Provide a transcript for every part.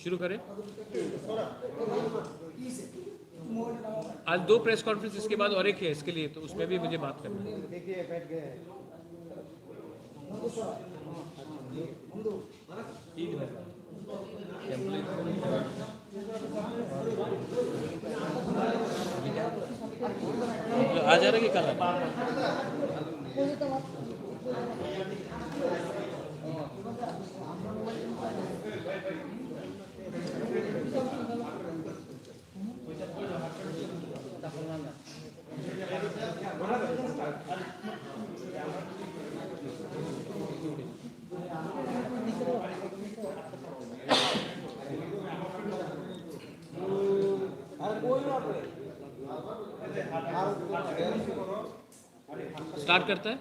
शुरू करें। आज 2 प्रेस कॉन्फ्रेंस इसके बाद और एक है इसके लिए, तो उसमें भी मुझे बात करना है। आज आ रहा कि कल आ स्टार्ट करता है।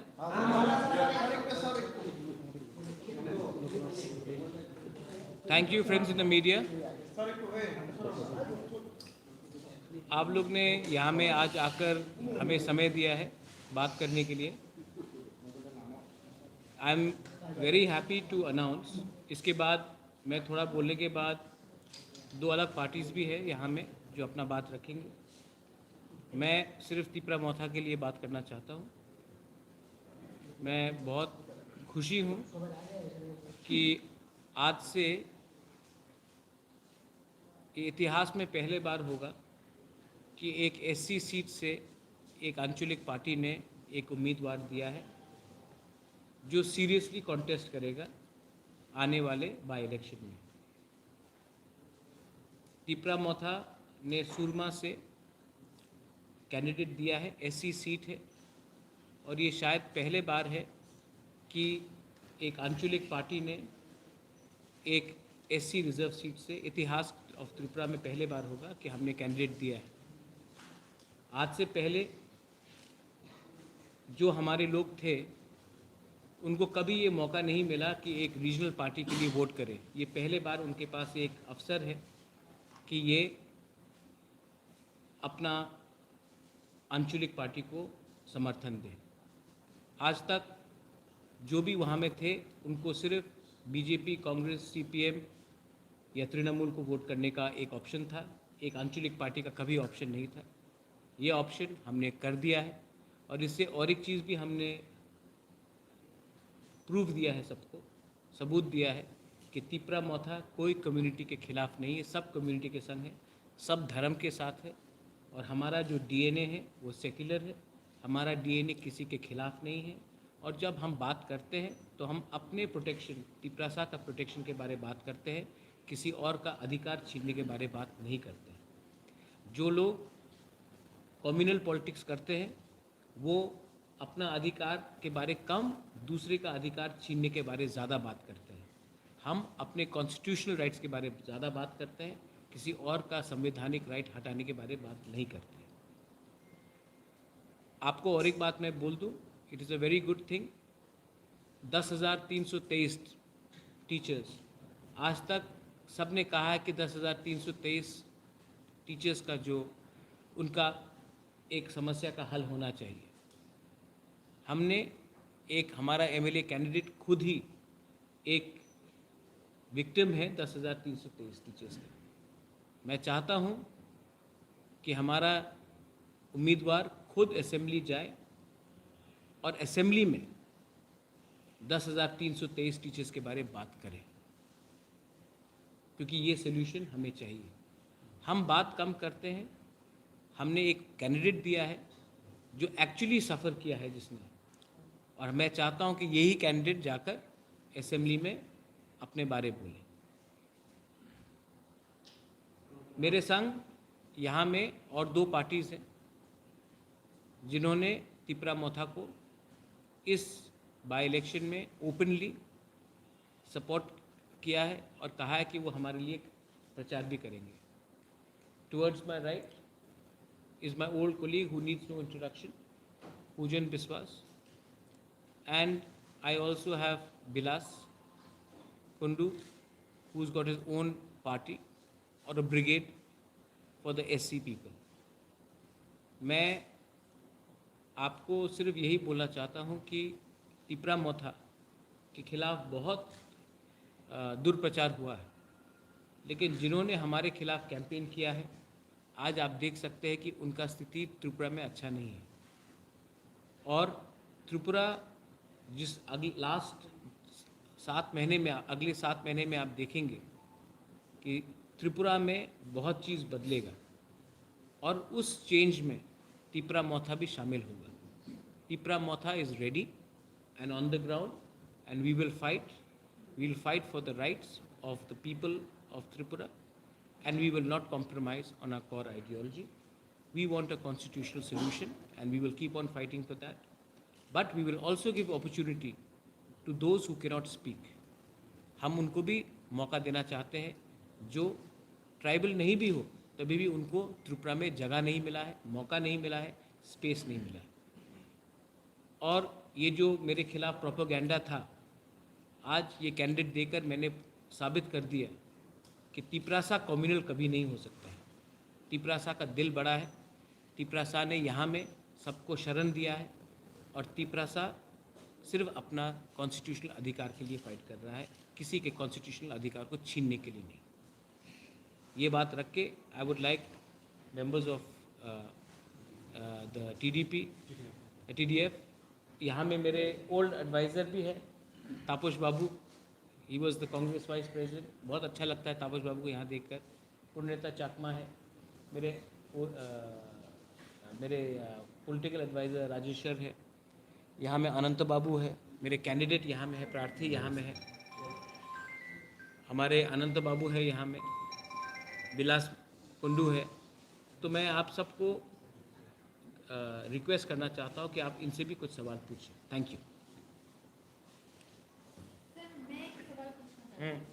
Thank you friends in the media. आप लोग ने यहाँ में आज आकर हमें समय दिया है बात करने के लिए। I am very happy to announce, इसके बाद मैं थोड़ा बोलने के बाद 2 अलग पार्टीज़ भी है यहाँ में जो अपना बात रखेंगे। मैं सिर्फ तिपरा मोथा के लिए बात करना चाहता हूँ। मैं बहुत खुशी हूँ कि आज से इतिहास में पहले बार होगा कि एक एससी सीट से एक आंचलिक पार्टी ने एक उम्मीदवार दिया है जो सीरियसली कॉन्टेस्ट करेगा आने वाले बाई इलेक्शन में। तिपरा मोथा ने सुरमा से कैंडिडेट दिया है, एससी सीट है, और ये शायद पहले बार है कि एक आंचलिक पार्टी ने एक एससी रिजर्व सीट से, इतिहास ऑफ त्रिपुरा में पहले बार होगा कि हमने कैंडिडेट दिया है। आज से पहले जो हमारे लोग थे उनको कभी ये मौका नहीं मिला कि एक रीजनल पार्टी के लिए वोट करें। ये पहले बार उनके पास एक अवसर है कि ये अपना आंचलिक पार्टी को समर्थन दें। आज तक जो भी वहाँ में थे उनको सिर्फ बीजेपी, कांग्रेस, सीपीएम या तृणमूल को वोट करने का एक ऑप्शन था, एक आंचलिक पार्टी का कभी ऑप्शन नहीं था। ये ऑप्शन हमने कर दिया है, और इससे और एक चीज़ भी हमने प्रूफ दिया है, सबको सबूत दिया है कि तिपरा मोथा कोई कम्युनिटी के खिलाफ नहीं है, सब कम्युनिटी के संग है, सब धर्म के साथ है, और हमारा जो डीएनए है वो सेक्युलर है। हमारा डीएनए किसी के खिलाफ नहीं है, और जब हम बात करते हैं तो हम अपने प्रोटेक्शन, तिपरासा का प्रोटेक्शन के बारे में बात करते हैं, किसी और का अधिकार छीनने के बारे में बात नहीं करते हैं। जो लोग कम्युनल पॉलिटिक्स करते हैं वो अपना अधिकार के बारे कम, दूसरे का अधिकार छीनने के बारे ज़्यादा बात करते हैं। हम अपने कॉन्स्टिट्यूशनल राइट्स के बारे में ज़्यादा बात करते हैं, किसी और का संवैधानिक राइट हटाने के बारे में बात नहीं करते हैं। आपको और एक बात मैं बोल दूं, it is a very good thing, 10,323 teachers, आज तक सब ने कहा है कि 10,323 टीचर्स का जो उनका एक समस्या का हल होना चाहिए। हमने एक, हमारा एमएलए कैंडिडेट खुद ही एक विक्टिम है 10,323 टीचर्स का। मैं चाहता हूं कि हमारा उम्मीदवार खुद असेंबली जाए और असेंबली में 10,323 टीचर्स के बारे में बात करें, क्योंकि ये सोल्यूशन हमें चाहिए। हम बात कम करते हैं। हमने एक कैंडिडेट दिया है जो एक्चुअली सफ़र किया है जिसने, और मैं चाहता हूं कि यही कैंडिडेट जाकर असेंबली में अपने बारे बोले। मेरे संग यहाँ में और 2 पार्टीज़ हैं जिन्होंने तिपरा मोथा को इस बाई इलेक्शन में ओपनली सपोर्ट किया है और कहा है कि वो हमारे लिए प्रचार भी करेंगे। Towards my right is my old colleague who needs no introduction, Pujan Biswas, and I also have Bilas Kundu, who's got his own party or a brigade for the SC people. मैं आपको सिर्फ यही बोलना चाहता हूँ कि तिपरा मोथा के खिलाफ बहुत दुर्प्रचार हुआ है। लेकिन जिन्होंने हमारे खिलाफ कैंपेन किया है, आज आप देख सकते हैं कि उनका स्थिति त्रिपुरा में अच्छा नहीं है। और त्रिपुरा जिस अगले लास्ट 7 महीने में, अगले 7 महीने में आप देखेंगे कि त्रिपुरा में बहुत चीज़ बदलेगा और उस चेंज में तिपरा मोथा भी शामिल होगा। Tipra Motha is ready and on the ground, and we will fight for the rights of the people of Tripura, and we will not compromise on our core ideology. We want a constitutional solution and we will keep on fighting for that, but we will also give opportunity to those who cannot speak. हम उनको भी मौका देना चाहते हैं, जो tribal नहीं भी हो तभी भी उनको त्रिपुरा में जगह नहीं मिला है, मौका नहीं मिला है, स्पेस नहीं मिला है। और ये जो मेरे खिलाफ प्रोपेगेंडा था, आज ये कैंडिडेट देकर मैंने साबित कर दिया कि तिपरासा कम्युनल कभी नहीं हो सकता है। तिपरासा का दिल बड़ा है। तिपरासा ने यहाँ में सबको शरण दिया है और तिपरासा सिर्फ अपना कॉन्स्टिट्यूशनल अधिकार के लिए फाइट कर रहा है, किसी के कॉन्स्टिट्यूशनल अधिकार को छीनने के लिए नहीं। ये बात रख के I would like members of the TDF, यहाँ में मेरे ओल्ड एडवाइज़र भी है Tapas babu, he was the Congress vice president. बहुत अच्छा लगता है तापस बाबू को यहाँ देखकर। पुण्यता चाकमा है मेरे पॉलिटिकल एडवाइज़र। राजेश्वर है यहाँ में। अनंत बाबू है मेरे कैंडिडेट यहाँ में है। प्रार्थी यहाँ में है, हमारे अनंत बाबू है यहाँ में। विलास कुंडू है। तो मैं आप सबको रिक्वेस्ट करना चाहता हूँ कि आप इनसे भी कुछ सवाल पूछें। Thank you. सर, मैं एक सवाल पूछना चाहती हूँ।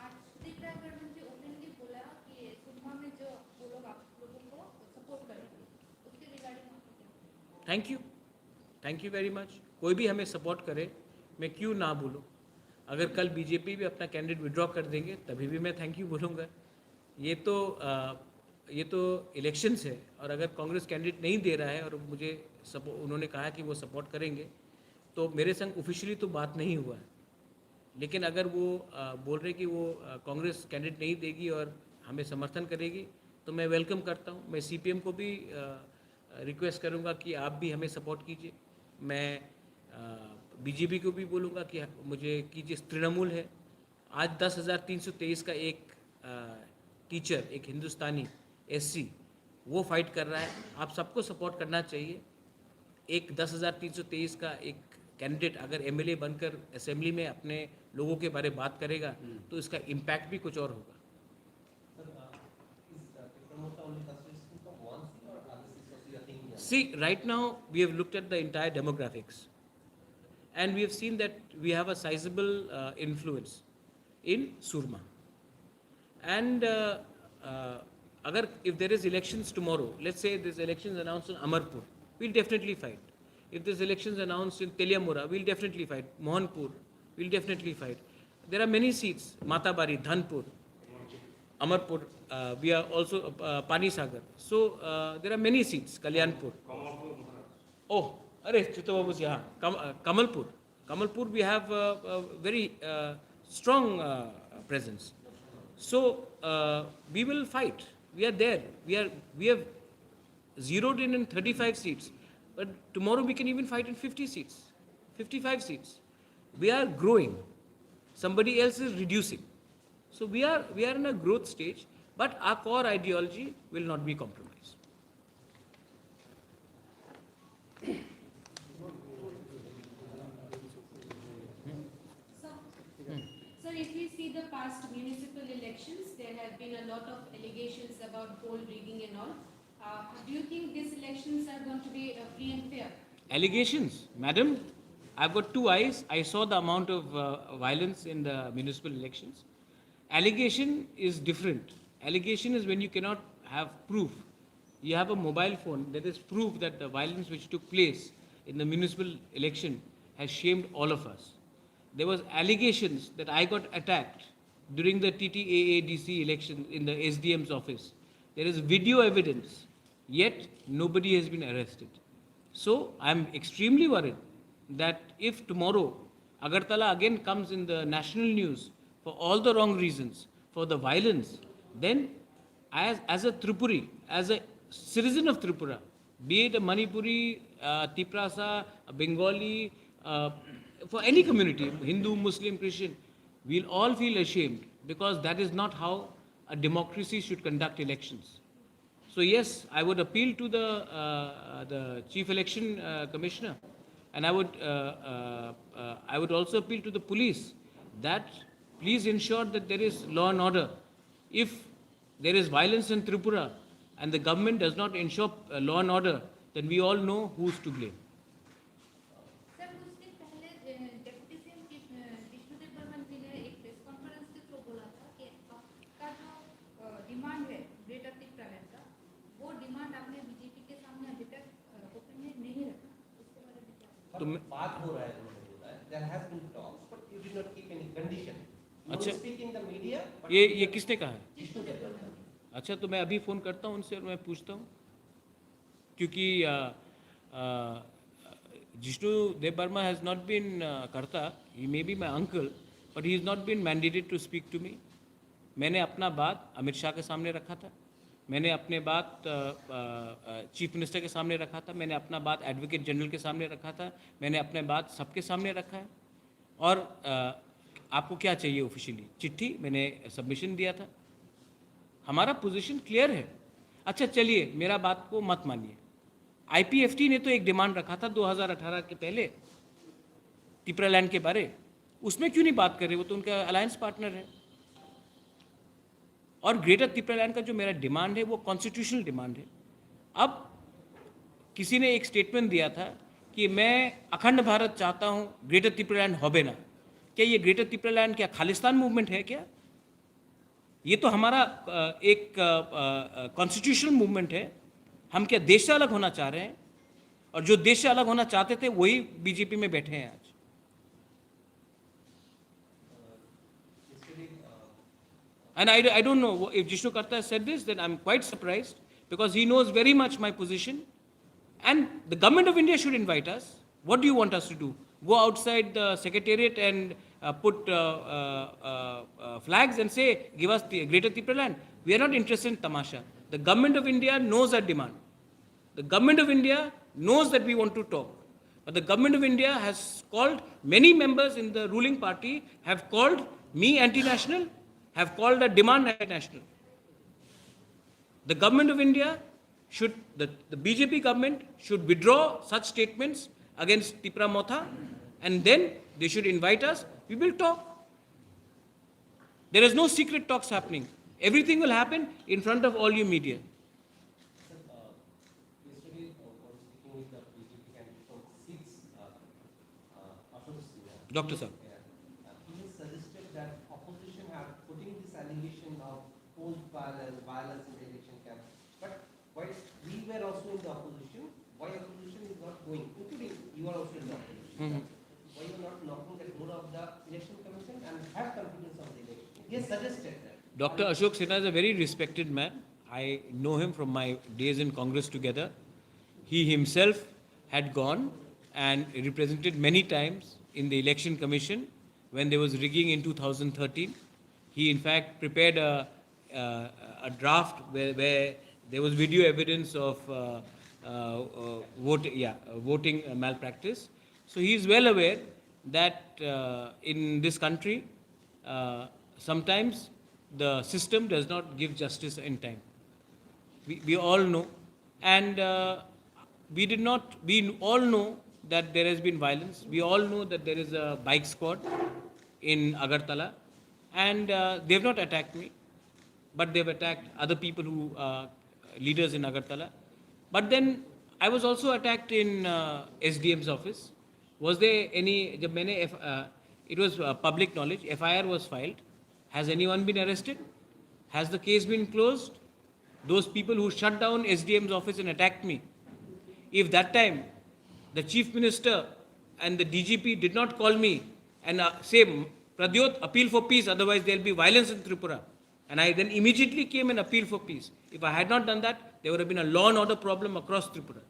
आज त्रिपुरा गवर्नमेंट ने ओपनली बोला कि सुरमा में जो वो लोग आप लोगों को सपोर्ट करेंगे, उसके रिगार्डिंग आपको क्या? Thank you very much. कोई भी हमें सपोर्ट करे, मैं क्यों ना बोलूँ। अगर कल बीजेपी भी अपना कैंडिडेट विड्रॉ कर देंगे तभी भी मैं थैंक यू बोलूँगा। ये तो इलेक्शंस है, और अगर कांग्रेस कैंडिडेट नहीं दे रहा है और मुझे उन्होंने कहा कि वो सपोर्ट करेंगे, तो मेरे संग ऑफिशियली तो बात नहीं हुआ है। लेकिन अगर वो बोल रहे कि वो कांग्रेस कैंडिडेट नहीं देगी और हमें समर्थन करेगी, तो मैं वेलकम करता हूँ। मैं CPM को भी रिक्वेस्ट करूँगा कि आप भी हमें सपोर्ट कीजिए। मैं BJP को भी बोलूँगा कि मुझे कीजिए। तृणमूल है, आज 10,323 का एक टीचर, एक हिंदुस्तानी SC, वो फाइट कर रहा है। आप सबको सपोर्ट करना चाहिए। एक 10,323 का एक कैंडिडेट अगर MLA बनकर असेंबली में अपने लोगों के बारे में बात करेगा तो इसका इम्पैक्ट भी कुछ और होगा। See, right now we have looked at the entire demographics and we have seen that we have a sizable influence in Surma. And if there is elections tomorrow, let's say there's elections announced in Amarpur, we'll definitely fight. If there's elections announced in Teliamura, we'll definitely fight. Mohanpur, we'll definitely fight. There are many seats, Matabari, Dhanpur, Amarpur, we are also Pani Sagar. So there are many seats, Kalyanpur. Oh, Arey, Chittababus, yeah. Kamalpur. Kamalpur, we have a very strong presence. So we will fight. We are there. We have zeroed in 35 seats. But tomorrow we can even fight in 50 seats, 55 seats. We are growing. Somebody else is reducing. So we are in a growth stage, but our core ideology will not be compromised. Sir, if we see the past municipal elections, there have been a lot of allegations about poll rigging and all. Do you think these elections are going to be free and fair? Allegations, madam, I've got two eyes. I saw the amount of violence in the municipal elections. Allegation is different. Allegation is when you cannot have proof. You have a mobile phone that is proof that the violence which took place in the municipal election has shamed all of us. There was allegations that I got attacked during the TTAADC election in the SDM's office. There is video evidence, yet nobody has been arrested. So I am extremely worried that if tomorrow Agartala again comes in the national news for all the wrong reasons, for the violence, then as a Tripuri, as a citizen of Tripura, be it a Manipuri, Tiprasa, a Bengali, for any community, Hindu, Muslim, Christian, we'll all feel ashamed because that is not how a democracy should conduct elections. So yes, I would appeal to the Chief Election Commissioner, and I would also appeal to the police that please ensure that there is law and order. If there is violence in Tripura and the government does not ensure law and order, then we all know who's to blame. Sir कुछ दिन पहले deputy CM Vishnudeo Burman जी ने एक press conference के through बोला था कि आपका जो डिमांड है ग्रेटर त्रिपुरा का, वो डिमांड आपने बीजेपी के सामने अभी तक ओपन नहीं रखा, उसके बारे में क्या? तो बात हो रहा है, उन्होंने बोला है there has been talks but you did not keep any condition. You अच्छा। speak in the media. but ये किसने कहा है? विष्णुदेव बर्मन। अच्छा, तो मैं अभी फ़ोन करता हूँ उनसे और मैं पूछता हूँ, क्योंकि Jishnu Dev Varma has not been करता, he may be my uncle, but he is not been mandated to speak to me. मैंने अपना बात अमित शाह के सामने रखा था, मैंने अपने बात चीफ मिनिस्टर के सामने रखा था, मैंने अपना बात एडवोकेट जनरल के सामने रखा था, मैंने अपने बात सबके सामने रखा है. और आपको क्या चाहिए ऑफिशियली? चिट्ठी मैंने सबमिशन दिया था, हमारा पोजीशन क्लियर है. अच्छा चलिए, मेरा बात को मत मानिए. आईपीएफटी ने तो एक डिमांड रखा था 2018 के पहले त्रिपुरा लैंड के बारे, उसमें क्यों नहीं बात कर रहे? वो तो उनका अलायंस पार्टनर है. और ग्रेटर त्रिपुरा लैंड का जो मेरा डिमांड है वो कॉन्स्टिट्यूशनल डिमांड है. अब किसी ने एक स्टेटमेंट दिया था कि मैं अखंड भारत चाहता हूँ, ग्रेटर त्रिपुरा लैंड होबे ना. क्या ये ग्रेटर त्रिपुरा लैंड क्या खालिस्तान मूवमेंट है क्या? ये तो हमारा एक कॉन्स्टिट्यूशनल मूवमेंट है. हम क्या देश से अलग होना चाह रहे हैं? और जो देश से अलग होना चाहते थे वही बीजेपी में बैठे हैं आज. And I don't know if Jishnu Karta said this, then I'm quite surprised because he knows very much my position. And the government of India should invite us. What do you want us to do? Go outside the secretariat and put flags and say, give us the greater Tripura land? We are not interested in tamasha. The government of India knows our demand. The government of India knows that we want to talk. But the government of India has called, many members in the ruling party have called me anti-national, have called a demand anti-national. The government of India should, the BJP government should withdraw such statements against Tripura Motha, and then they should invite us. We will talk. There is no secret talks happening. Everything will happen in front of all you media. Yesterday, I was speaking with the BJP candidate from 6 Ashok Sinha. Dr. Sir. He suggested that opposition have putting this allegation of forced violence in the election camp. But while we were also in the opposition, why opposition is not going, including you are also in the opposition. Why you are not knocking the door of the election commission and have confidence of the election? He has suggested that. Dr. Ashok Sinha is a very respected man. I know him from my days in Congress together. He himself had gone and represented many times in the election commission when there was rigging in 2013. He in fact prepared a draft where there was video evidence of voting malpractice. So he is well aware that in this country sometimes the system does not give justice in time. We all know, and we all know that there has been violence. We all know that there is a bike squad in Agartala, and they have not attacked me, but they have attacked other people who are leaders in Agartala. But then I was also attacked in SDM's office. Was there any, it was public knowledge, FIR was filed. Has anyone been arrested? Has the case been closed? Those people who shut down SDM's office and attacked me, if that time the Chief Minister and the DGP did not call me and say, Pradyot, appeal for peace, otherwise there will be violence in Tripura. And I then immediately came and appealed for peace. If I had not done that, there would have been a law and order problem across Tripura.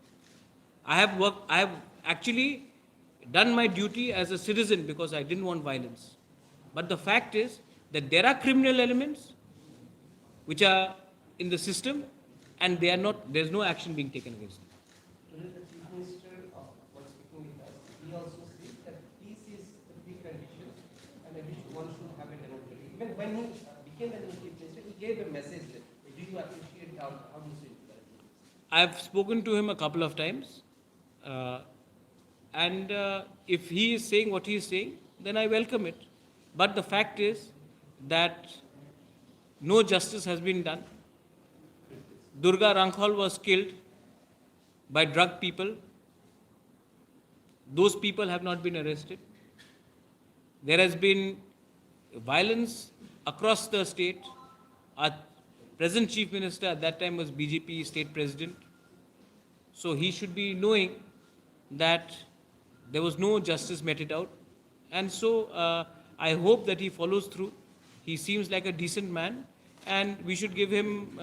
I have actually done my duty as a citizen because I didn't want violence. But the fact is that there are criminal elements which are in the system, and they are not. There's no action being taken against them. Today the Chief Minister was speaking with us. He also said that peace is the precondition and one should have a democracy. Even when he became the new Chief Minister, he gave a message. Do you appreciate how do you see it? I've spoken to him a couple of times, and if he is saying what he is saying, then I welcome it. But the fact is that no justice has been done. Durga Rankhol was killed by drug people. Those people have not been arrested. There has been violence across the state. Our present Chief Minister at that time was BJP State President. So he should be knowing that there was no justice meted out. And so I hope that he follows through. He seems like a decent man, and we should give him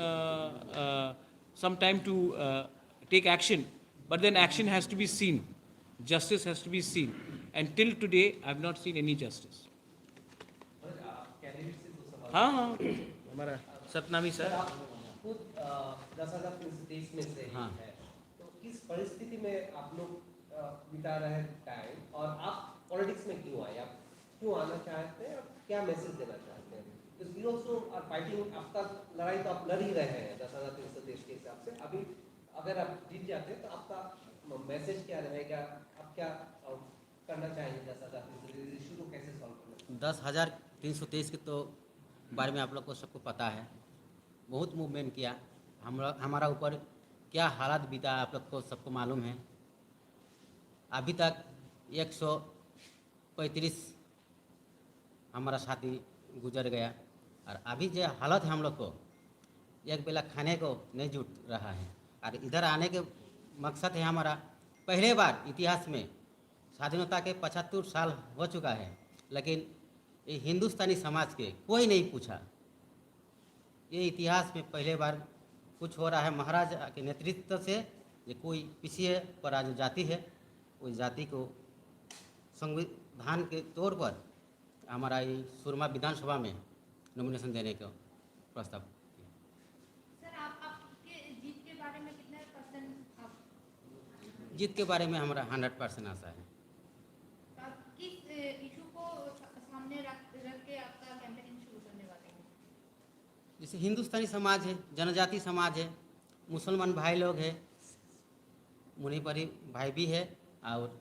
some time to take action. But then action has to be seen. Justice has to be seen. And till today, I have not seen any justice. Candidate से दो सवाल। हाँ हाँ हमारा Satnami sir, sir. आप खुद 10,023 में से हाँ। है, तो किस परिस्थिति में आप लोग बिता रहे हैं टाइम, और आप पॉलिटिक्स में क्यों आए, आप क्यों आना चाहते हैं, और क्या मैसेज देना चाहते हैं? Because you also are fighting, आपका लड़ाई तो आप लड़ ही रहे हैं 10,323 के हिसाब से। अभी अगर आप जीत जाते हैं तो आपका मैसेज क्या रहेगा, आप क्या करना चाहेंगे 10,323 इशू को कैसे सॉल्व करना? 10,323 के तो बारे में आप लोग को सबको पता है, बहुत मूवमेंट किया, हमारा ऊपर क्या हालात बीता आप लोग को सबको मालूम है। अभी तक 135 हमारा साथी गुजर गया, और अभी जो हालत है हम लोग को एक बेला खाने को नहीं जुट रहा है। और इधर आने के मकसद है हमारा, पहले बार इतिहास में स्वाधीनता के 75 साल हो चुका है, लेकिन ये हिंदुस्तानी समाज के कोई नहीं पूछा। ये इतिहास में पहले बार कुछ हो रहा है महाराजा के नेतृत्व से। ये कोई पिछड़े पड़ा जो जाति है, उस जाति को संविधान के तौर पर हमारा ये सुरमा विधानसभा में नॉमिनेशन देने का प्रस्ताव। सर, आपके जीत के बारे में कितने % आप जीत के बारे में हमारा 100% आशा है। किस इशू को सामने रख के आपका कैंपेनिंग शुरू करने वाले हैं? जैसे हिंदुस्तानी समाज है, जनजाति समाज है, मुसलमान भाई लोग हैं, मुनिपरी भाई भी है, और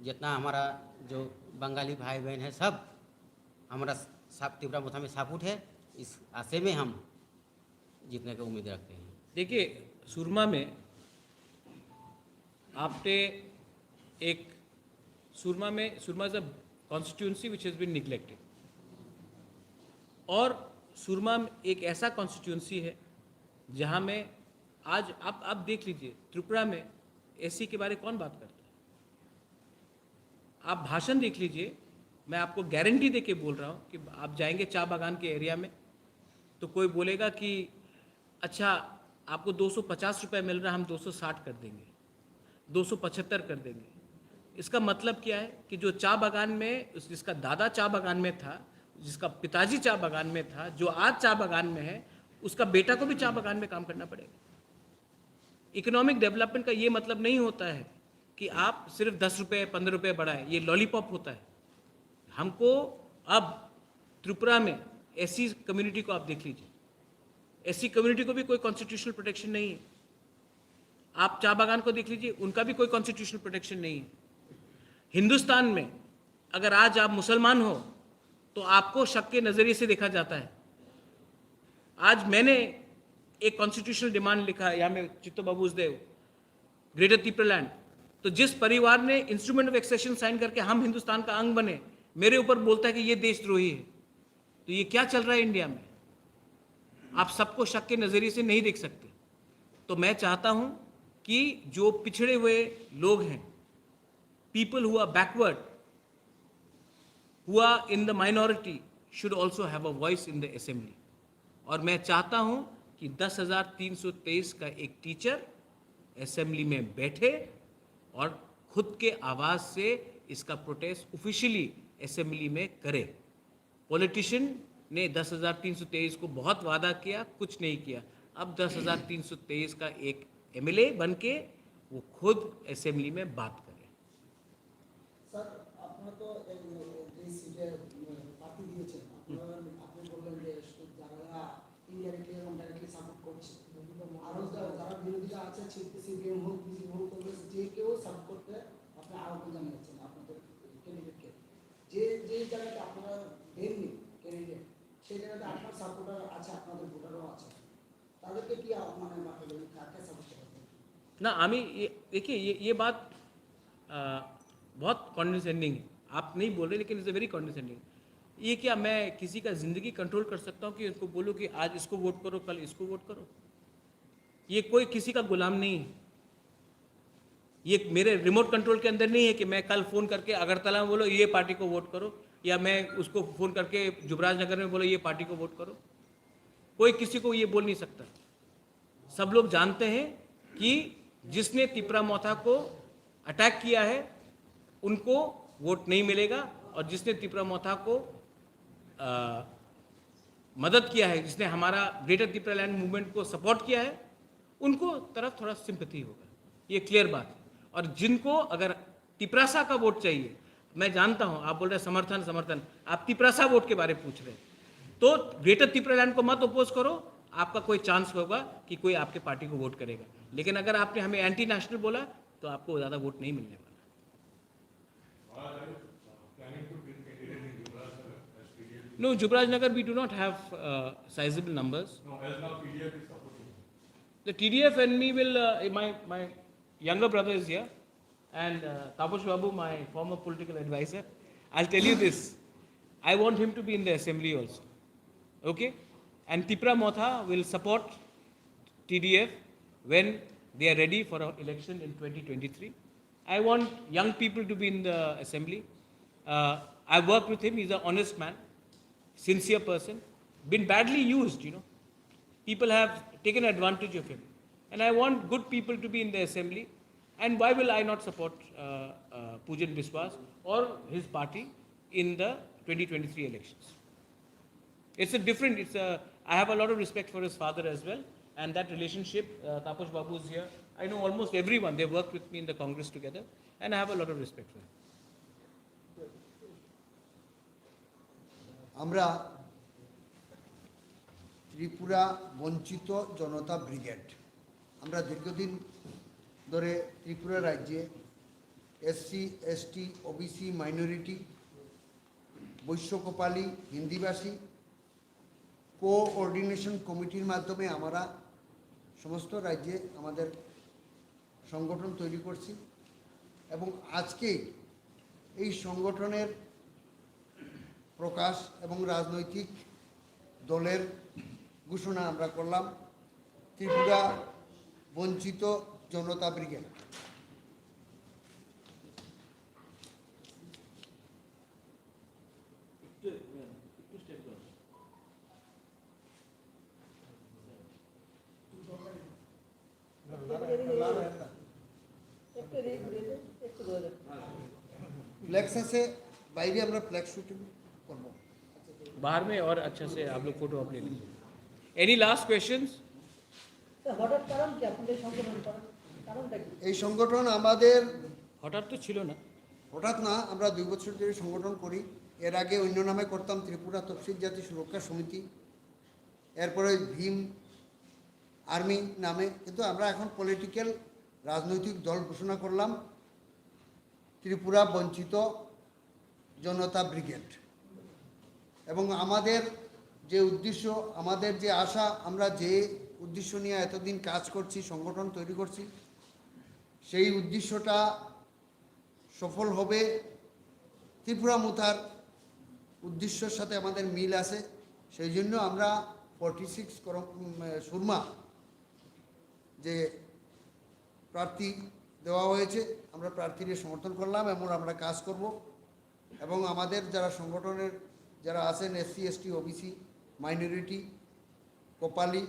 जितना हमारा जो बंगाली भाई बहन है, सब हमारा त्रिपुरा मोथा में सपोर्ट है। इस आशे में हम जीतने की उम्मीद रखते हैं। देखिए, सुरमा में आपने एक Surma is a constituency which has been neglected, और सुरमा एक ऐसा कॉन्स्टिट्यूंसी है जहां में आज आप देख लीजिए, त्रिपुरा में एससी के बारे कौन बात करता है? आप भाषण देख लीजिए, मैं आपको गारंटी दे के बोल रहा हूँ कि आप जाएंगे चाय बागान के एरिया में तो कोई बोलेगा कि अच्छा आपको 250 रुपये मिल रहा है, हम 260 कर देंगे, 275 कर देंगे। इसका मतलब क्या है कि जो चाय बागान में, जिसका दादा चाय बागान में था, जिसका पिताजी चाय बागान में था, जो आज चाय बागान में है, उसका बेटा को भी चाय बागान में काम करना पड़ेगा। इकोनॉमिक डेवलपमेंट का ये मतलब नहीं होता है कि आप सिर्फ 10 रुपये 15 रुपये बढ़ाएं, ये लॉलीपॉप होता है। हमको अब त्रिपुरा में एससी कम्युनिटी को आप देख लीजिए, एससी कम्युनिटी को भी कोई कॉन्स्टिट्यूशनल प्रोटेक्शन नहीं है। आप चाय बागान को देख लीजिए, उनका भी कोई कॉन्स्टिट्यूशनल प्रोटेक्शन नहीं है। हिंदुस्तान में अगर आज आप मुसलमान हो तो आपको शक के नज़रिए से देखा जाता है। आज मैंने एक कॉन्स्टिट्यूशनल डिमांड लिखा है यहाँ में, चित्तो बाबूसदेव, ग्रेटर त्रिपुरालैंड, तो जिस परिवार ने इंस्ट्रूमेंट ऑफ एक्सेशन साइन करके हम हिंदुस्तान का अंग बने, मेरे ऊपर बोलता है कि ये देशद्रोही है, तो ये क्या चल रहा है इंडिया में? आप सबको शक के नज़रिए से नहीं देख सकते। तो मैं चाहता हूं कि जो पिछड़े हुए लोग हैं, people who are backward, who are in the minority, should also have a voice in the assembly. और मैं चाहता हूं कि 10,323 का एक टीचर असेंबली में बैठे और खुद के आवाज़ से इसका प्रोटेस्ट ऑफिशियली असेंबली में करे। पॉलिटिशियन ने 10,323 को बहुत वादा किया, कुछ नहीं किया। अब 10,323 का एक एमएलए बन के वो खुद असेंबली में बात करे। স্যার আপনারা তো এই সিটে প্রার্থী দিয়েছেন, আপনারা আপনি বললেন যে যারা যারা ইনডাইরেক্টলি এবং ডাইরেক্টলি সাপোর্ট করছে, আরও যারা বিরোধীরা আছে সিপিএম হোক বিজেপি হোক কংগ্রেস যে কেউ সাপোর্ট করতে আপনি আহ্বান জানিয়েছেন আপনাদের ক্যান্ডিডেটকে। যে যে জায়গাতে আপনারা দেননি ক্যান্ডিডেট সেই জায়গাতে আপনার সাপোর্টার আছে, আপনাদের ভোটারও আছে, তাদেরকে কি মানে বার্তা দেবেন, কাকে সাপোর্ট করবেন? ना आमी देखिए ये बात बहुत कॉन्डिसेंडिंग है। आप नहीं बोल रहे लेकिन इट्स वेरी कॉन्डिसेंडिंग। ये क्या मैं किसी का ज़िंदगी कंट्रोल कर सकता हूँ कि उसको बोलूँ कि आज इसको वोट करो, कल इसको वोट करो? ये कोई किसी का गुलाम नहीं है। ये मेरे रिमोट कंट्रोल के अंदर नहीं है कि मैं कल फ़ोन करके अगरतला में बोलो ये पार्टी को वोट करो, या मैं उसको फ़ोन करके जुबराज नगर में बोलो ये पार्टी को वोट करो। कोई किसी को ये बोल नहीं सकता। सब लोग जानते हैं कि जिसने तिपरा मोथा को अटैक किया है उनको वोट नहीं मिलेगा, और जिसने तिपरा मोथा को मदद किया है, जिसने हमारा ग्रेटर तिपरा लैंड मूवमेंट को सपोर्ट किया है, उनको तरफ थोड़ा सिंपैथी होगा। ये क्लियर बात है। और जिनको अगर तिपरासा का वोट चाहिए, मैं जानता हूँ आप बोल रहे हैं समर्थन, आप तिपरासा वोट के बारे में पूछ रहे हैं, तो ग्रेटर तिपरा लैंड को मत अपोज करो, आपका कोई चांस होगा कि कोई आपके पार्टी को वोट करेगा। लेकिन अगर आपने हमें एंटी नेशनल बोला तो आपको ज़्यादा वोट नहीं मिलने वाला। No, Jubraj Nagar we do not have sizable numbers. No, as now PDF is supporting. The TDF and me will, my younger brother is here, and Taposh Babu, my former political advisor. I'll tell you this, I want him to be in the assembly also, okay? And Tipra Motha will support TDF when they are ready for an election in 2023. I want young people to be in the assembly. I worked with him, he's an honest man, sincere person, been badly used, you know. People have taken advantage of him. And I want good people to be in the assembly. And why will I not support Pujan Biswas or his party in the 2023 elections? It's a different, I have a lot of respect for his father as well. And that relationship, Taposh Babu is here. I know almost everyone, they worked with me in the Congress together. And I have a lot of respect for him. আমরা ত্রিপুরা বঞ্চিত জনতা brigade, আমরা দীর্ঘদিন ধরে ত্রিপুরা রাজ্যে SC ST OBC minority বৈশ্য কপালি হিন্দিভাষী coordination কমিটির মাধ্যমে আমরা সমস্ত রাজ্যে আমাদের সংগঠন তৈরি করছি, এবং আজকে এই সংগঠনের প্রকাশ এবং রাজনৈতিক দলের ঘোষণা আমরা করলাম, ত্রিপুরা বঞ্চিত জনতা ব্রিগেড। फ्लैक्स से বাইরে আমরা फ्लैक्स शूटिंग করব बाहर में, और अच्छा से आप लोग फोटो आप ले लीजिए। Any last questions? হঠাৎ কারণ কি আপনাদের সংগঠন করার কারণটা কি? এই সংগঠন আমাদের হঠাৎ তো ছিল না, হঠাৎ না, আমরা 2 বছর ধরে সংগঠন করি। এর আগে অন্য নামে করতাম ত্রিপুরা তফসিল জাতি সুরক্ষা সমিতি, এরপরে ভীম আর্মি নামে, কিন্তু আমরা এখন পলিটিক্যাল রাজনৈতিক দল ঘোষণা করলাম ত্রিপুরা বঞ্চিত জনতা ব্রিগেড। এবং আমাদের যে উদ্দেশ্য, আমাদের যে আশা, আমরা যে উদ্দেশ্য নিয়ে এতদিন কাজ করছি, সংগঠন তৈরি করছি, সেই উদ্দেশ্যটা সফল হবে। ত্রিপুরা মুথার উদ্দেশ্যের সাথে আমাদের মিল আছে, সেই জন্য আমরা 46 সুরমা যে প্রার্থী দেওয়া হয়েছে, আমরা প্রার্থীদের সমর্থন করলাম এবং আমরা কাজ করব। এবং আমাদের যারা সংগঠনের যারা আছেন এসসি এসটি ওবিসি মাইনরিটি কোপালি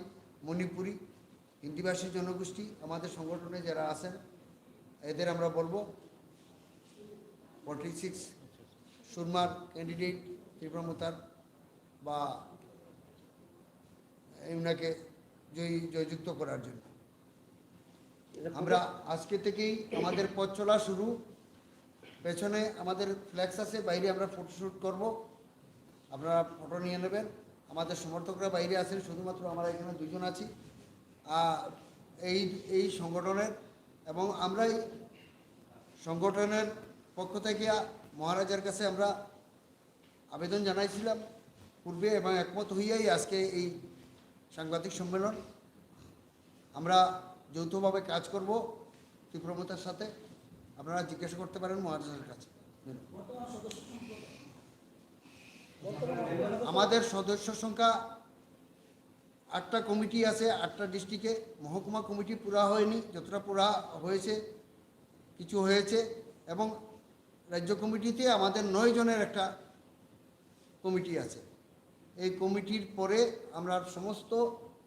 মণিপুরি হিন্দিভাষী জনগোষ্ঠী, আমাদের সংগঠনে যারা আছেন এদের আমরা বলবো 46 সুরমার ক্যান্ডিডেট ত্রিপুরা মুথার বা ওনাকে জয়যুক্ত করার জন্য। আমরা আজকে থেকেই আমাদের পথ চলা শুরু। পেছনে আমাদের ফ্ল্যাক্স আছে, বাইরে আমরা ফটোশ্যুট করব, আপনারা ফটো নিয়ে নেবেন। আমাদের সমর্থকরা বাইরে আছেন, শুধুমাত্র আমরা এখানে দুজন আছি এই সংগঠনের। এবং আমরাই সংগঠনের পক্ষ থেকে মহারাজার কাছে আমরা আবেদন জানাইছিলাম পূর্বে, এবং একমত হইয়াই আজকে এই সাংবাদিক সম্মেলন। আমরা যৌথভাবে কাজ করব তীব্রমতার সাথে। আপনারা জিজ্ঞাসা করতে পারেন মহারাজার কাছে। আমাদের সদস্য সংখ্যা 8টা কমিটি আছে, 8টা ডিস্ট্রিক্টে। মহকুমা কমিটি পুরা হয়নি, যতটা পুরা হয়েছে কিছু হয়েছে। এবং রাজ্য কমিটিতে আমাদের 9 জনের একটা কমিটি আছে। এই কমিটির পরে আমরা সমস্ত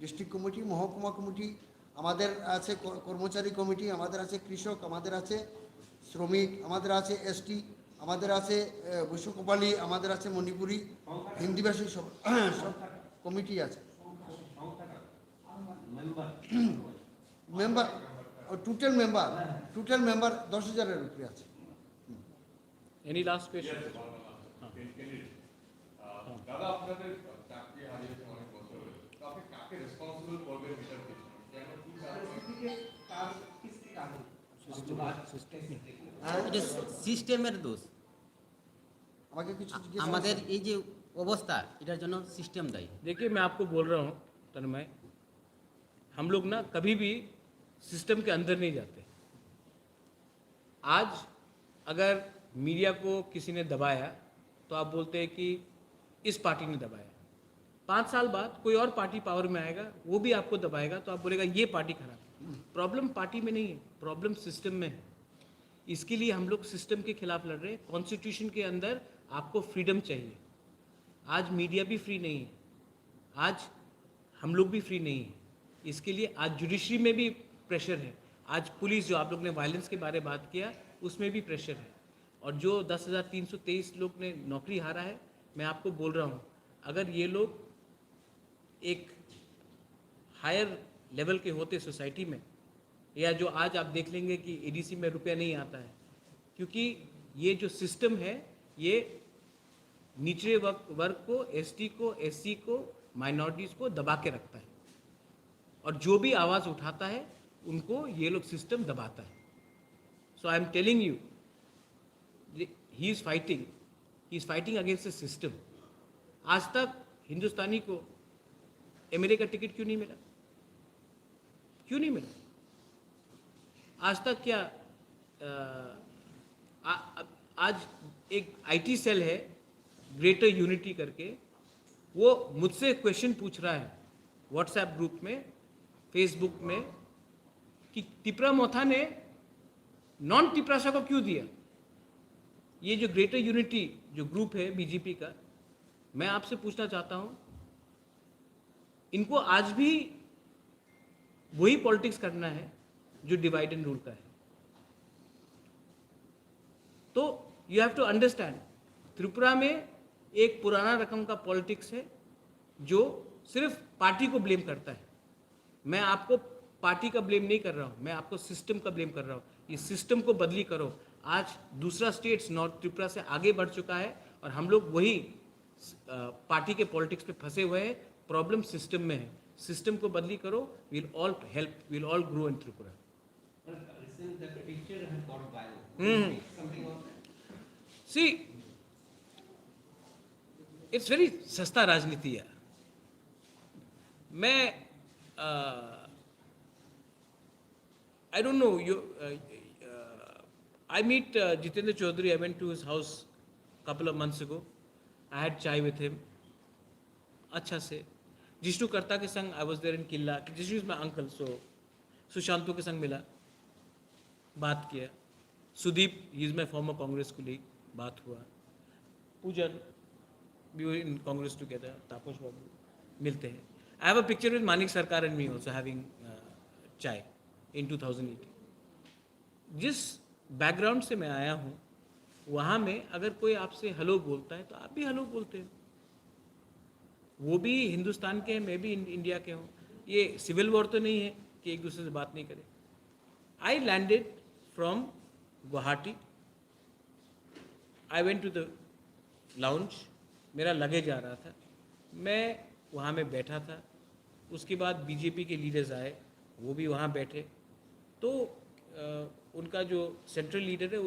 ডিস্ট্রিক্ট কমিটি, মহকুমা কমিটি, আমাদের আছে কর্মচারী কমিটি, আমাদের আছে কৃষক, আমাদের আছে শ্রমিক, আমাদের আছে এসটি, আমাদের আছে বৈশ্যকপালি, আমাদের আছে মণিপুরি, হিন্দিভাষী, সব কমিটি আছে। মেম্বার টোটাল মেম্বার 10,000-এর উপরে আছে। Any last question? দাদা আপনাদের চাকরি হারিয়েছে অনেক বছর হলো, তো আপনি কাকে রেসপন্সিবল করবেন এটার পিছনে? কেন কি এটা সিস্টেমের দোষ। আমাকে কিছু জিজ্ঞেস আমাদের এই যে অবস্থা, এটার জন্য সিস্টেম দায়ী। देखिए मैं आपको बोल रहा हूँ तन्मय, हम लोग ना कभी भी सिस्टम के अंदर नहीं जाते। आज अगर मीडिया को किसी ने दबाया तो आप बोलते हैं कि इस पार्टी ने दबाया। 5 साल बाद कोई और पार्टी पावर में आएगा, वो भी आपको दबाएगा, तो आप बोलेगा ये पार्टी खराब है। प्रॉब्लम पार्टी में नहीं है, प्रॉब्लम सिस्टम में है। इसके लिए हम लोग सिस्टम के खिलाफ लड़ रहे हैं। कॉन्स्टिट्यूशन के अंदर आपको फ्रीडम चाहिए। आज मीडिया भी फ्री नहीं है, आज हम लोग भी फ्री नहीं है। इसके लिए आज जुडिशरी में भी प्रेशर है। आज पुलिस, जो आप लोग ने वायलेंस के बारे में बात किया, उसमें भी प्रेशर है। और जो 10,323 लोग ने नौकरी हारा है, मैं आपको बोल रहा हूँ, अगर ये लोग एक हायर लेवल के होते सोसाइटी में, या जो आज आप देख लेंगे कि एडीसी में रुपया नहीं आता है, क्योंकि ये जो सिस्टम है ये निचले वर्ग को, एसटी को, एससी को, माइनॉरिटीज़ को दबा के रखता है। और जो भी आवाज़ उठाता है उनको ये लोग सिस्टम दबाता है। So I am telling you, he is fighting against the system. आज तक हिंदुस्तानी को एमएलए का टिकट क्यों नहीं मिला? क्यों नहीं मिला? आज तक क्या आज एक आईटी सेल है ग्रेटर यूनिटी करके, वो मुझसे क्वेश्चन पूछ रहा है व्हाट्सएप ग्रुप में, फेसबुक में, कि तिपरा मोथा ने नॉन तिपरासा को क्यों दिया? ये जो ग्रेटर यूनिटी जो ग्रुप है बीजेपी का, मैं आपसे पूछना चाहता हूँ, इनको आज भी वही पॉलिटिक्स करना है जो डिवाइड एंड रूल का है। तो you have to understand, Tripura में एक पुराना रकम का पॉलिटिक्स है जो सिर्फ पार्टी को ब्लेम करता है। मैं आपको पार्टी का ब्लेम नहीं कर रहा हूँ, मैं आपको सिस्टम का ब्लेम कर रहा हूँ। ये सिस्टम को बदली करो। आज दूसरा स्टेट्स नॉर्थ त्रिपुरा से आगे बढ़ चुका है और हम लोग वही पार्टी के पॉलिटिक्स पे फंसे हुए हैं। प्रॉब्लम सिस्टम में है, सिस्टम को बदली करो, will all help, will all grow in Tripura. See it's very सस्ता राजनीति है। मैं I don't know, I meet Jitendra Chaudhary. I went to his house a couple of months ago. I had chai with him. अच्छा से जिष्णु कर्ता के संग I was there in Qila. Jishnu is my uncle, so सुशांतु के संग मिला, बात किया. Sudeep, he is my former Congress colleague, बात हुआ. पूजन, we were in Congress together. तापस बाबू मिलते हैं. I have a picture with Manik Sarkar and me also having chai in 2018. जिस बैकग्राउंड से मैं आया हूँ, वहाँ में अगर कोई आपसे हेलो बोलता है तो आप भी हेलो बोलते हो. वो भी हिंदुस्तान के हैं, मैं भी इंडिया के हूँ। ये सिविल वॉर तो नहीं है कि एक दूसरे से बात नहीं करें। I landed from Guwahati, I went to the lounge, मेरा लगेज आ रहा था, मैं वहाँ में बैठा था। उसके बाद बीजेपी के लीडर्स आए, वो भी वहाँ बैठे। तो उनका जो सेंट्रल लीडर है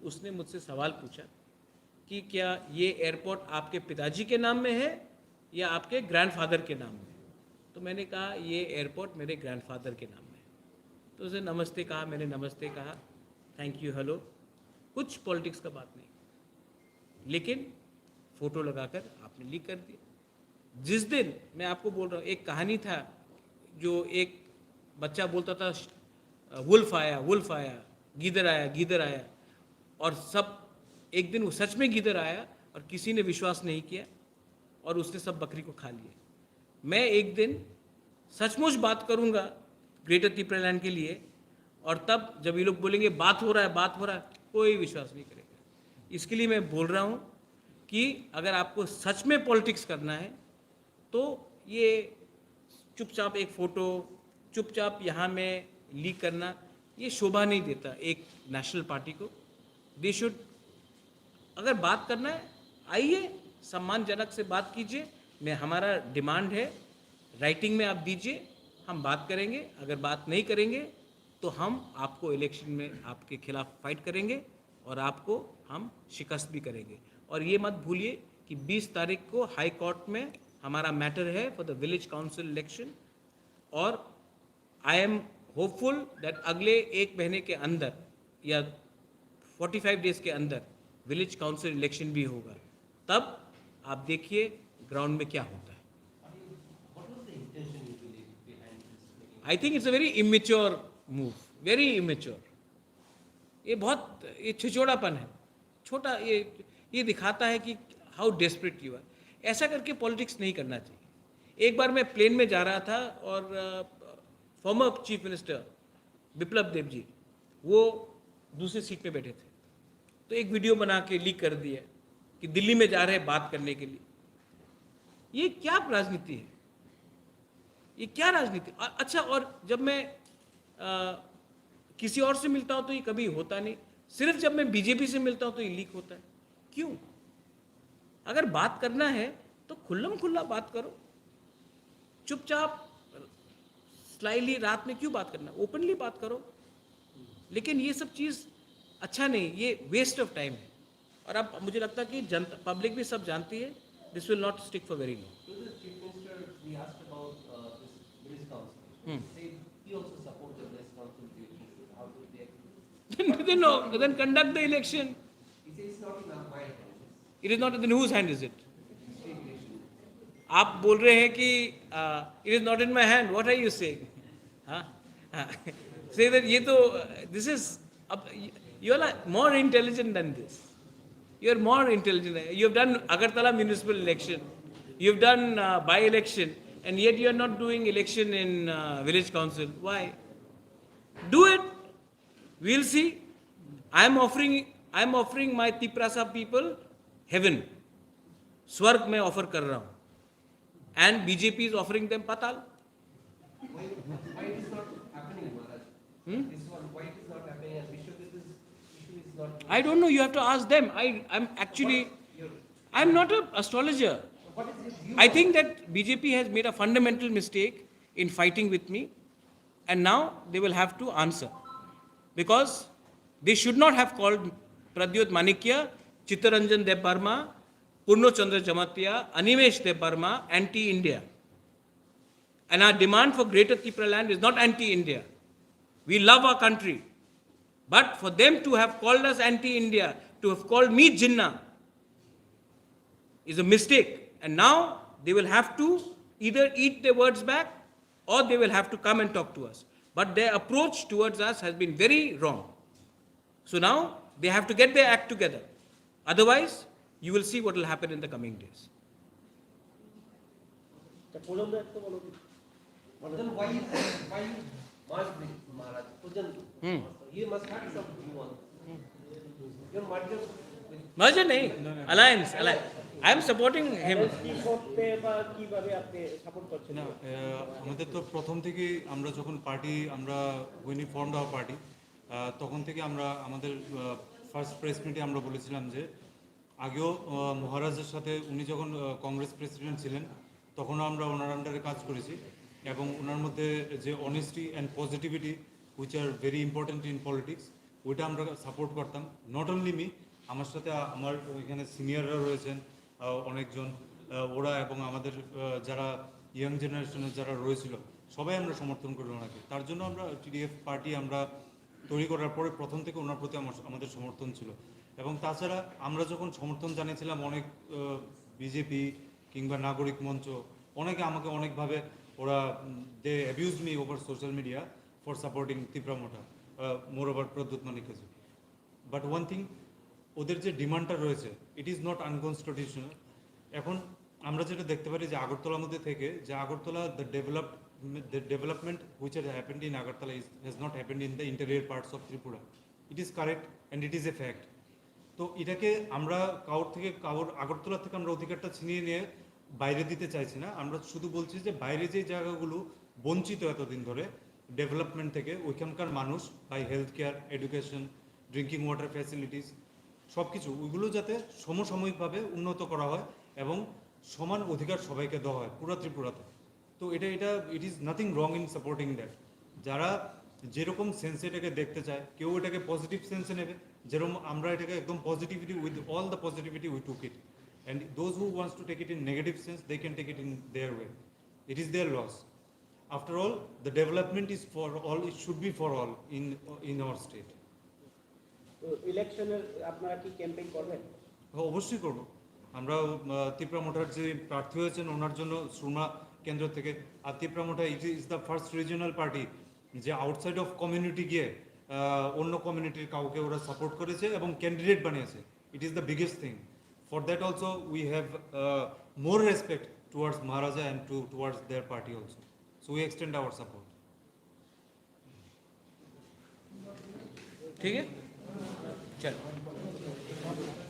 उसने मुझसे सवाल पूछा कि क्या ये एयरपोर्ट आपके पिताजी के नाम में है या आपके ग्रैंडफादर के नाम में? तो मैंने कहा ये एयरपोर्ट मेरे ग्रैंडफादर के नाम में है। तो उसने नमस्ते कहा, मैंने नमस्ते कहा, थैंक यू, हेलो, कुछ पॉलिटिक्स का बात नहीं, लेकिन फ़ोटो लगाकर आपने लीक कर दिया। जिस दिन, मैं आपको बोल रहा हूँ, एक कहानी था जो एक बच्चा बोलता था वुल्फ आया, वुल्फ आया, गीदड़ आया, गीदड़ आया, और सब एक दिन वो सच में गीदड़ आया और किसी ने विश्वास नहीं किया और उसने सब बकरी को खा लिया। मैं एक दिन सचमुच बात करूंगा ग्रेटर त्रिपुरालैंड के लिए, और तब जब ये लोग बोलेंगे बात हो रहा है, बात हो रहा है, कोई विश्वास नहीं करेगा। इसके लिए मैं बोल रहा हूँ कि अगर आपको सच में पॉलिटिक्स करना है तो ये चुपचाप एक फ़ोटो चुपचाप यहाँ में लीक करना, ये शोभा नहीं देता एक नेशनल पार्टी को। दे शुड, अगर बात करना है आइए सम्मानजनक से बात कीजिए। मैं, हमारा डिमांड है राइटिंग में आप दीजिए, हम बात करेंगे। अगर बात नहीं करेंगे तो हम आपको इलेक्शन में आपके खिलाफ फाइट करेंगे और आपको हम शिकस्त भी करेंगे। और ये मत भूलिए कि 20 तारीख को हाई कोर्ट में हमारा मैटर है for the village council election, और आई एम होपफुल दैट अगले 1 महीने के अंदर या 45 डेज के अंदर विलेज काउंसिल इलेक्शन भी होगा। तब आप देखिए ग्राउंड में क्या होता है। I think it's a very immature move, very immature. ये बहुत, ये छिछोड़ापन है, छोटा, ये दिखाता है कि हाउ डेस्परेट यू आर। ऐसा करके पॉलिटिक्स नहीं करना चाहिए। एक बार मैं प्लेन में जा रहा था और former chief minister Biplab Dev ji, वो दूसरी सीट पे बैठे थे, तो एक वीडियो बना के लीक कर दिया कि दिल्ली में जा रहे हैं बात करने के लिए। ये क्या राजनीति है? ये क्या राजनीति? अच्छा, और जब मैं किसी और से मिलता हूं तो ये कभी होता नहीं, सिर्फ जब मैं बीजेपी से मिलता हूं तो ये लीक होता है। क्यों? अगर बात करना है तो खुल्लम खुल्ला बात करो, चुपचाप स्लाइली रात में क्यों बात करना, ओपनली बात करो। लेकिन ये सब चीज़ अच्छा नहीं, ये वेस्ट ऑफ टाइम है। और अब मुझे लगता है कि जनता, पब्लिक भी सब जानती है, this will not stick for very long. To the Chief Minister, we asked about this village council. Hmm. He said he also supports the village council election. How do you react? then conduct the election. He says it's not in my hands. It is not, in whose hand is it? आप बोल रहे हैं कि it is not in my hand. What are you saying? हाँ, say that ये तो, this is, अब you are more intelligent than this. You are more intelligent. You have done Agartala municipal election. You have done by-election, and yet you are not doing election in village council. Why? Do it. We'll see. I am offering my Tiprasa people heaven. स्वर्ग में offer कर रहा हूँ, and BJP is offering them patal. Why it is not happening, Maharaj? This one, why it is not happening, and Vishwajit's issue is not. I don't know. You have to ask them. I'm not an astrologer. What is his view? I think that BJP has made a fundamental mistake in fighting with me, and now they will have to answer, because they should not have called Pradyot Manikya, Chittaranjan Debbarma, Purno Chandra Jamatia, Animesh Debbarma anti-India. And our demand for Greater Tripural is not anti-India. We love our country. But for them to have called us anti-India, to have called me Jinnah, is a mistake. And now they will have to either eat their words back or they will have to come and talk to us. But their approach towards us has been very wrong. So now they have to get their act together. Otherwise, you will see what will happen in the coming days. Then why you merge with Maharaj? Pujan, you must have some view on this. Your merger with Merger nahi, alliance. I am supporting him. কি করতে বা কিভাবে আপনি support করছেন? না আমাদের তো প্রথম থেকেই আমরা যখন পার্টি আমরা উইন ফর্ম আওয়ার পার্টি তখন থেকে আমরা আমাদের ফার্স্ট প্রেস মিটে আমরা বলেছিলাম যে আগেও মহারাজের সাথে উনি যখন কংগ্রেস প্রেসিডেন্ট ছিলেন তখনও আমরা ওনার আন্ডারে কাজ করেছি এবং ওনার মধ্যে যে honesty and positivity which are very important in politics ওইটা আমরা সাপোর্ট করতাম। নট অনলি মি, আমার সাথে আমার ওইখানে সিনিয়ররা রয়েছেন অনেকজন, ওরা এবং আমাদের যারা ইয়াং জেনারেশনের যারা রয়েছিল সবাই আমরা সমর্থন করি ওনাকে। তার জন্য আমরা টিডিএফ পার্টি আমরা তৈরি করার পরে প্রথম থেকে ওনার প্রতি আমাদের সমর্থন ছিল। এবং তাছাড়া আমরা যখন সমর্থন জানিয়েছিলাম অনেক বিজেপি কিংবা নাগরিক মঞ্চ অনেকে আমাকে অনেকভাবে ওরা they abuse me over social media for supporting Tipra Motha moreover Pradyot মানিকাজি। বাট ওয়ান থিং, ওদের যে ডিমান্ডটা রয়েছে ইট ইজ নট আনকনস্টিটিউশনাল। এখন আমরা যেটা দেখতে পারি যে আগরতলার মধ্যে থেকে যে Agartala the development which has happened in Agartala has not happened in the interior parts of Tripura. It is correct and it is a fact. তো এটাকে আমরা কারোর আগরতলা থেকে আমরা অধিকারটা ছিনিয়ে নিয়ে বাইরে দিতে চাইছি না। আমরা শুধু বলছি যে বাইরে যে জায়গাগুলো বঞ্চিত এতদিন ধরে ডেভেলপমেন্ট থেকে, ওইখানকার মানুষ by health care, education, drinking water facilities সব কিছু ওইগুলো যাতে সমসাময়িকভাবে উন্নত করা হয় এবং সমান অধিকার সবাইকে দেওয়া হয় পুরো ত্রিপুরাতে। তো এটা it is nothing wrong in supporting that. যারা যেরকম সেন্সে এটাকে দেখতে চায়, কেউ এটাকে পজিটিভ সেন্সে নেবে, যেরকম আমরা এটাকে একদম positivity with all the positivity we took it, and those who wants to take it in negative sense they can take it in their way. It is their loss. After all the development is for all, it should be for all in our state. তো ইলেকশনের আপনারা কি campaign করবেন? অবশ্যই করব। আমরা তিপ্রা মোটার যে প্রার্থী হয়েছেন ওনার জন্য সুরমা কেন্দ্র থেকে, আর তিপ্রা মোটা ইট is the first regional party যে আউটসাইড অফ কমিউনিটি গিয়ে অন্য কমিউনিটির কাউকে ওরা সাপোর্ট করেছে এবং ক্যান্ডিডেট বানিয়েছে। It is the biggest thing. For that also we have more respect towards Maharaja and towards their party also. So we extend our support. ठीक है, चलो।